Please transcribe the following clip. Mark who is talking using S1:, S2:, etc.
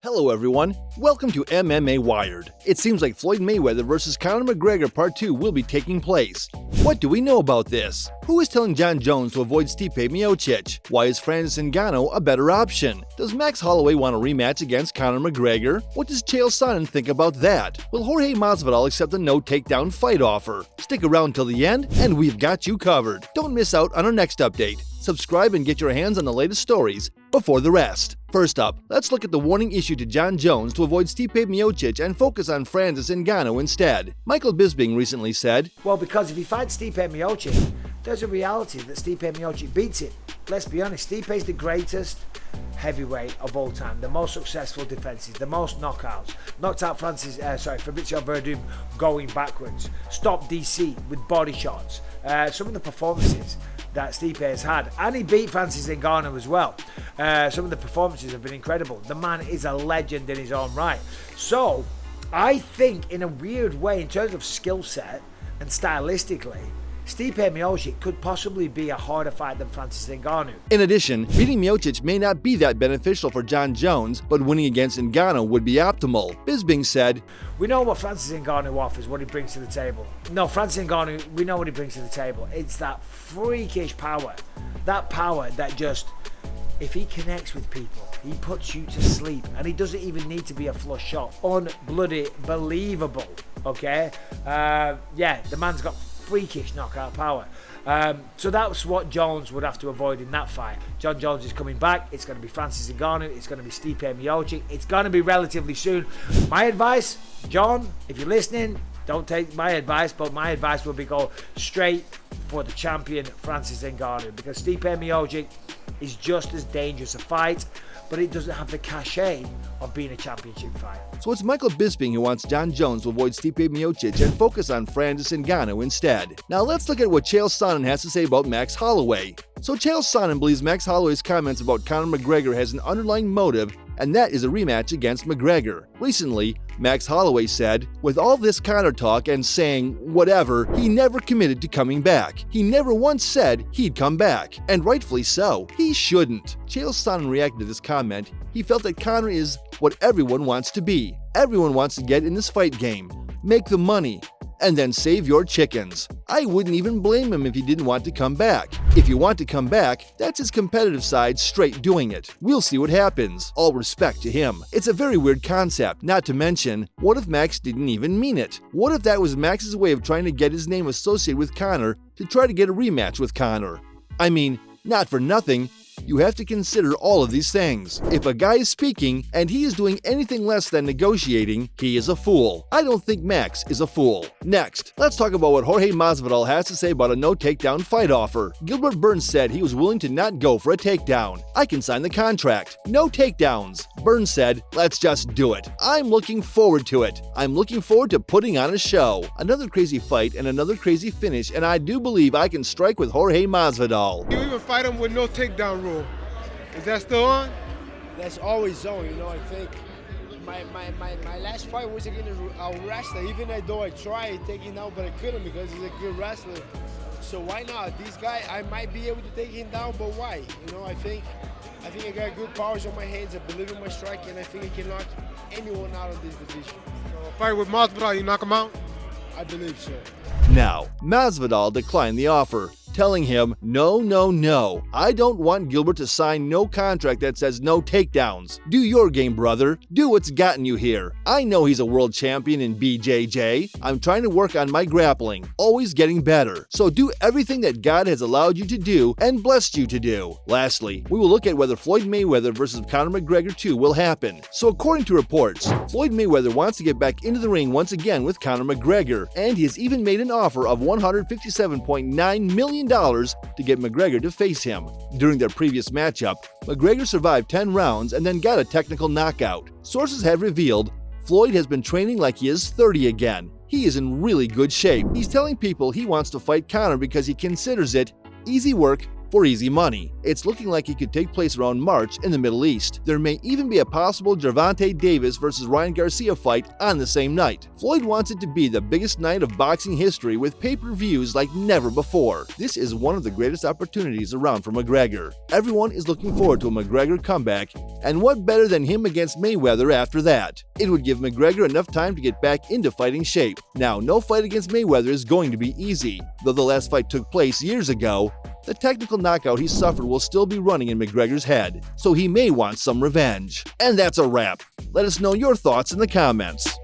S1: Hello everyone, welcome to MMA Wired. It seems like Floyd Mayweather vs. Conor McGregor Part 2 will be taking place. What do we know about this? Who is telling Jon Jones to avoid Stipe Miocic? Why is Francis Ngannou a better option? Does Max Holloway want a rematch against Conor McGregor? What does Chael Sonnen think about that? Will Jorge Masvidal accept a no-takedown fight offer? Stick around till the end and we've got you covered. Don't miss out on our next update. Subscribe and get your hands on the latest stories before the rest. First up, let's look at the warning issued to Jon Jones to avoid Stipe Miocic and focus on Francis Ngannou instead. Michael Bisping recently said,
S2: "Well, because if he fights Stipe Miocic, there's a reality that Stipe Miocic beats him. Let's be honest, Stipe is the greatest heavyweight of all time, the most successful defenses, the most knockouts. Knocked out Fabricio Verdum going backwards. Stopped DC with body shots. Some of the performances that Stipe has had, and he beat Francis Ngannou as well. Some of the performances have been incredible. The man is a legend in his own right. So I think, in a weird way, in terms of skill set and stylistically, Stipe Miocic could possibly be a harder fight than Francis Ngannou."
S1: In addition, beating Miocic may not be that beneficial for Jon Jones, but winning against Ngannou would be optimal. Bisping said,
S2: "We know what Francis Ngannou offers, what he brings to the table. No, Francis Ngannou, we know what he brings to the table. It's that freakish power. That power that just, if he connects with people, he puts you to sleep. And he doesn't even need to be a flush shot. Unbloody believable, okay? The man's got freakish knockout power. So that's what Jones would have to avoid in that fight. Jon Jones is coming back. It's going to be Francis Ngannou. It's going to be Stipe Miocic. It's going to be relatively soon. My advice, John, if you're listening, don't take my advice, but my advice will be go straight for the champion, Francis Ngannou, because Stipe Miocic is just as dangerous a fight, but it doesn't have the cachet of being a championship fight.
S1: So it's Michael Bisping who wants Jon Jones to avoid Stipe Miocic and focus on Francis Ngannou instead. Now let's look at what Chael Sonnen has to say about Max Holloway. So Chael Sonnen believes Max Holloway's comments about Conor McGregor has an underlying motive, and that is a rematch against McGregor. Recently, Max Holloway said, "With all this Conor talk and saying whatever, he never committed to coming back. He never once said he'd come back, and rightfully so. He shouldn't." Chael Sonnen reacted to this comment. He felt that Conor is what everyone wants to be. Everyone wants to get in this fight game, make the money, and then save your chickens. I wouldn't even blame him if he didn't want to come back. If you want to come back, that's his competitive side straight doing it. We'll see what happens. All respect to him. It's a very weird concept, not to mention, what if Max didn't even mean it? What if that was Max's way of trying to get his name associated with Conor to try to get a rematch with Conor? I mean, not for nothing, you have to consider all of these things. If a guy is speaking and he is doing anything less than negotiating, he is a fool. I don't think Max is a fool. Next, let's talk about what Jorge Masvidal has to say about a no-takedown fight offer. Gilbert Burns said he was willing to not go for a takedown. "I can sign the contract. No takedowns." Burns said, "Let's just do it. I'm looking forward to it. I'm looking forward to putting on a show. Another crazy fight and another crazy finish, and I do believe I can strike with Jorge Masvidal."
S3: You even fight him with no takedown rule. Is that still on?
S4: That's always on, I think my last fight was against a wrestler, even though I tried taking down, but I couldn't because he's a good wrestler. So why not? This guy, I might be able to take him down, but why? I think I got good powers on my hands, I believe in my strike, and I think I can knock anyone out of this division.
S3: So a fight with Masvidal, you knock him out?
S4: I believe so.
S1: Now, Masvidal declined the offer, telling him, No, I don't want Gilbert to sign no contract that says no takedowns. Do your game, brother. Do what's gotten you here. I know he's a world champion in BJJ. I'm trying to work on my grappling, always getting better. So do everything that God has allowed you to do and blessed you to do." Lastly, we will look at whether Floyd Mayweather vs. Conor McGregor 2 will happen. So according to reports, Floyd Mayweather wants to get back into the ring once again with Conor McGregor, and he has even made an offer of $157.9 million to get McGregor to face him. During their previous matchup, McGregor survived 10 rounds and then got a technical knockout. Sources have revealed Floyd has been training like he is 30 again. He is in really good shape. He's telling people he wants to fight Conor because he considers it easy work, for easy money. It's looking like it could take place around March in the Middle East. There may even be a possible Gervonta Davis versus Ryan Garcia fight on the same night. Floyd wants it to be the biggest night of boxing history with pay-per-views like never before. This is one of the greatest opportunities around for McGregor. Everyone is looking forward to a McGregor comeback, and what better than him against Mayweather after that? It would give McGregor enough time to get back into fighting shape. Now, no fight against Mayweather is going to be easy. Though the last fight took place years ago, the technical knockout he suffered will still be running in McGregor's head, so he may want some revenge. And that's a wrap. Let us know your thoughts in the comments.